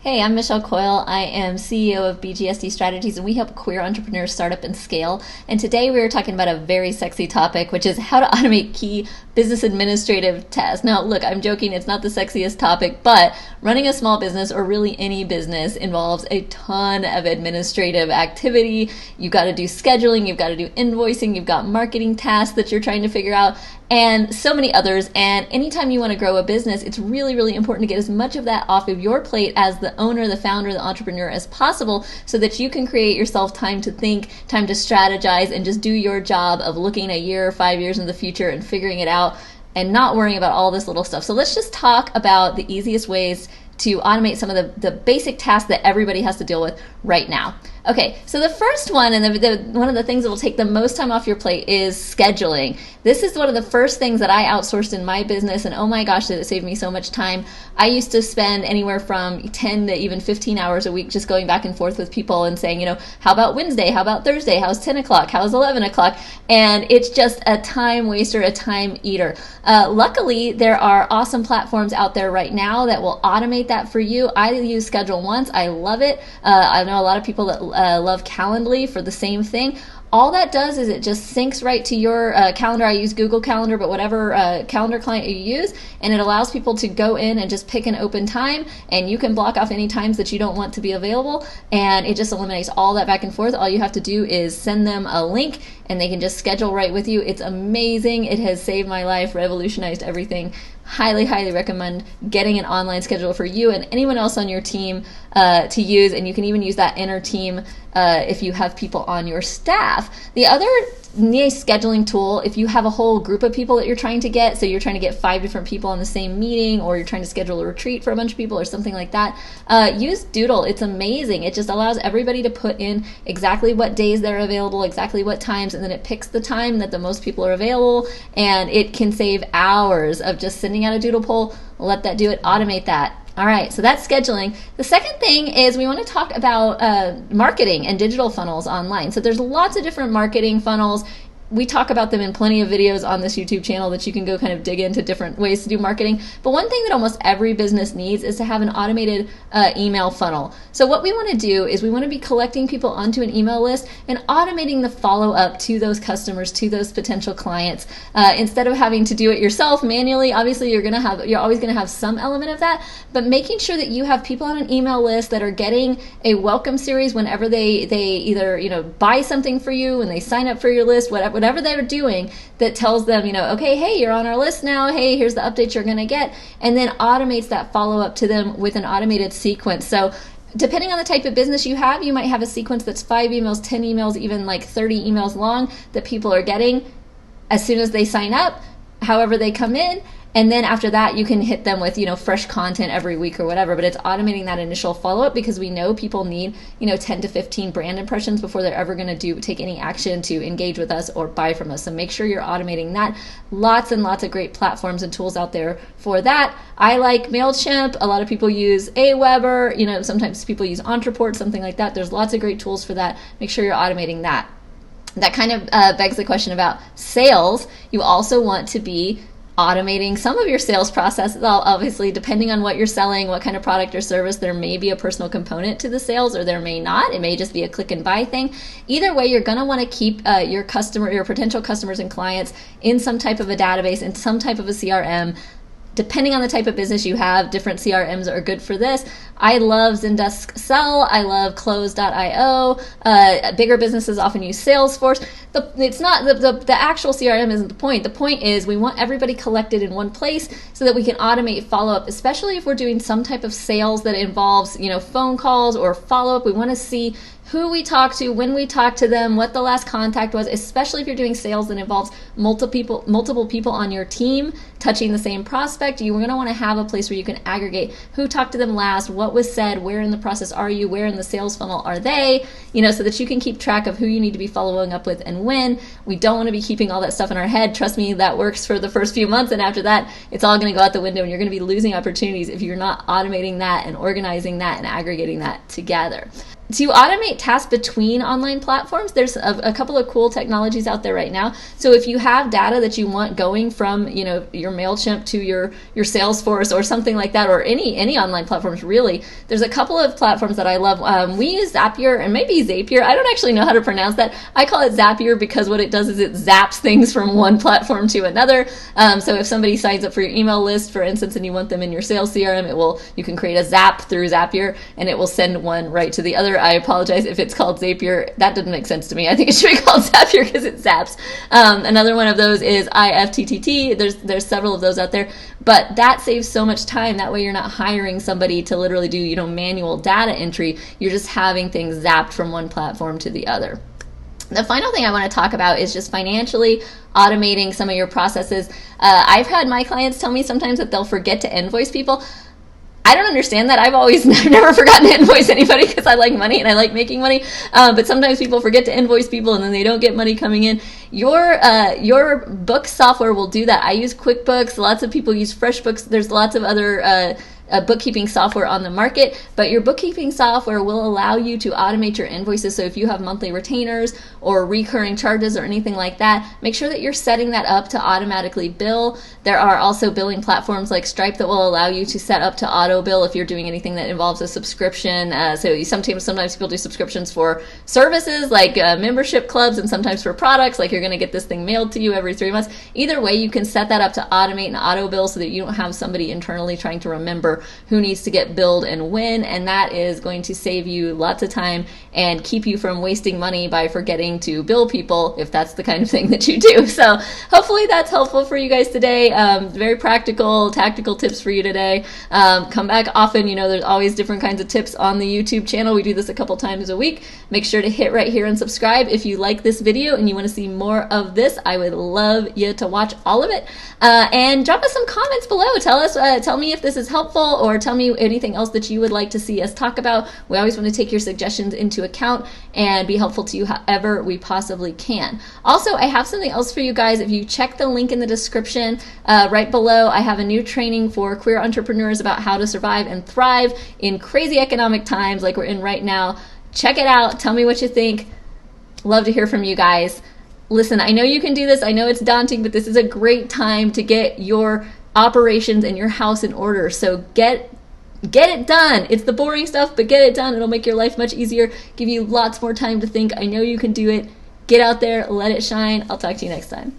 Hey, I'm Michelle Coyle. I am CEO of BGSD Strategies, and we help queer entrepreneurs start up and scale. And today we are talking about a very sexy topic, which is how to automate key business administrative tasks. Now, look, I'm joking. It's not the sexiest topic, but running a small business or really any business involves a ton of administrative activity. You've got to do scheduling. You've got to do invoicing. You've got marketing tasks that you're trying to figure out, and so many others. And anytime you want to grow a business, it's really, really important to get as much of that off of your plate as the owner, the founder, the entrepreneur as possible, so that you can create yourself time to think, time to strategize, and just do your job of looking a year or 5 years in the future and figuring it out and not worrying about all this little stuff. So let's just talk about the easiest ways to automate some of the basic tasks that everybody has to deal with right now. Okay, so the first one, and one of the things that will take the most time off your plate, is scheduling. This is one of the first things that I outsourced in my business, and oh my gosh, did it save me so much time. I used to spend anywhere from 10 to even 15 hours a week just going back and forth with people and saying, how about Wednesday? How about Thursday? How's 10 o'clock? How's 11 o'clock? And it's just a time waster, a time eater. Luckily, there are awesome platforms out there right now that will automate that for you. I use Schedule Once. I love it. I know a lot of people that love Calendly for the same thing. All that does is it just syncs right to your calendar. I use Google Calendar, but whatever calendar client you use, and it allows people to go in and just pick an open time, and you can block off any times that you don't want to be available, and it just eliminates all that back and forth. All you have to do is send them a link, and they can just schedule right with you. It's amazing. It has saved my life, revolutionized everything. Highly, highly recommend getting an online schedule for you and anyone else on your team to use, and you can even use that inner team if you have people on your staff. The other nice scheduling tool, if you have a whole group of people that you're trying to get, so you're trying to get 5 different people on the same meeting, or you're trying to schedule a retreat for a bunch of people or something like that, use Doodle. It's amazing. It just allows everybody to put in exactly what days they're available, exactly what times, and then it picks the time that the most people are available, and it can save hours of just sending out a Doodle poll. Let that do it. Automate that. All right, so that's scheduling. The second thing is we want to talk about marketing and digital funnels online. So there's lots of different marketing funnels. We talk about them in plenty of videos on this YouTube channel that you can go kind of dig into different ways to do marketing. But one thing that almost every business needs is to have an automated email funnel. So what we want to do is we want to be collecting people onto an email list and automating the follow-up to those customers, to those potential clients, instead of having to do it yourself manually. Obviously, you're always going to have some element of that, but making sure that you have people on an email list that are getting a welcome series whenever they either buy something for you and they sign up for your list, whatever they're doing, that tells them, okay, hey, you're on our list now. Hey, here's the updates you're going to get. And then automates that follow-up to them with an automated sequence. So depending on the type of business you have, you might have a sequence that's 5 emails, 10 emails, even like 30 emails long that people are getting as soon as they sign up, however they come in. And then after that, you can hit them with, fresh content every week or whatever. But it's automating that initial follow-up, because we know people need, 10 to 15 brand impressions before they're ever going to take any action to engage with us or buy from us. So make sure you're automating that. Lots and lots of great platforms and tools out there for that. I like MailChimp. A lot of people use Aweber. Sometimes people use Entreport, something like that. There's lots of great tools for that. Make sure you're automating that. That kind of begs the question about sales. You also want to be automating some of your sales process. Obviously, depending on what you're selling, what kind of product or service, there may be a personal component to the sales, or there may not. It may just be a click and buy thing. Either way, you're going to want to keep your potential customers and clients in some type of a database, in some type of a CRM. Depending on the type of business you have, different CRMs are good for this. I love Zendesk Sell. I love Close.io. Bigger businesses often use Salesforce. The actual CRM isn't the point. The point is we want everybody collected in one place so that we can automate follow-up, especially if we're doing some type of sales that involves, phone calls or follow-up. We want to see who we talk to, when we talk to them, what the last contact was, especially if you're doing sales that involves multiple people on your team touching the same prospect. You're going to want to have a place where you can aggregate who talked to them last, what was said, where in the process are you, where in the sales funnel are they, so that you can keep track of who you need to be following up with and when. We don't want to be keeping all that stuff in our head. Trust me, that works for the first few months, and after that, it's all going to go out the window, and you're going to be losing opportunities if you're not automating that and organizing that and aggregating that together. to automate tasks between online platforms, there's a couple of cool technologies out there right now. So if you have data that you want going from, your MailChimp to your Salesforce or something like that, or any online platforms really, there's a couple of platforms that I love. We use Zapier and maybe Zapier. I don't actually know how to pronounce that. I call it Zapier because what it does is it zaps things from one platform to another. So if somebody signs up for your email list, for instance, and you want them in your sales CRM, you can create a zap through Zapier and it will send one right to the other. I apologize if it's called Zapier. That didn't make sense to me. I think it should be called Zapier because it zaps. Another one of those is IFTTT. There's several of those out there, but that saves so much time. That way you're not hiring somebody to literally do, manual data entry. You're just having things zapped from one platform to the other. The final thing I want to talk about is just financially automating some of your processes. I've had my clients tell me sometimes that they'll forget to invoice people. I don't understand that. I've never forgotten to invoice anybody because I like money and I like making money. But sometimes people forget to invoice people and then they don't get money coming in. Your book software will do that. I use QuickBooks. Lots of people use FreshBooks. There's lots of other bookkeeping software on the market, but your bookkeeping software will allow you to automate your invoices. So if you have monthly retainers or recurring charges or anything like that, make sure that you're setting that up to automatically bill. There are also billing platforms like Stripe that will allow you to set up to auto bill if you're doing anything that involves a subscription. So sometimes people do subscriptions for services like membership clubs, and sometimes for products like you're going to get this thing mailed to you every 3 months. Either way, you can set that up to automate and auto bill so that you don't have somebody internally trying to remember who needs to get billed and when, and that is going to save you lots of time and keep you from wasting money by forgetting to bill people if that's the kind of thing that you do. So hopefully that's helpful for you guys today. Very practical, tactical tips for you today. Come back often. There's always different kinds of tips on the YouTube channel. We do this a couple times a week. Make sure to hit right here and subscribe if you like this video and you want to see more of this. I would love you to watch all of it. And drop us some comments below. Tell me if this is helpful, or tell me anything else that you would like to see us talk about. We always want to take your suggestions into account and be helpful to you however we possibly can. Also, I have something else for you guys. If you check the link in the description right below, I have a new training for queer entrepreneurs about how to survive and thrive in crazy economic times like we're in right now. Check it out. Tell me what you think. Love to hear from you guys. Listen, I know you can do this. I know it's daunting, but this is a great time to get your operations and your house in order. So get it done. It's the boring stuff, but get it done. It'll make your life much easier, give you lots more time to think. I know you can do it. Get out there, let it shine. I'll talk to you next time.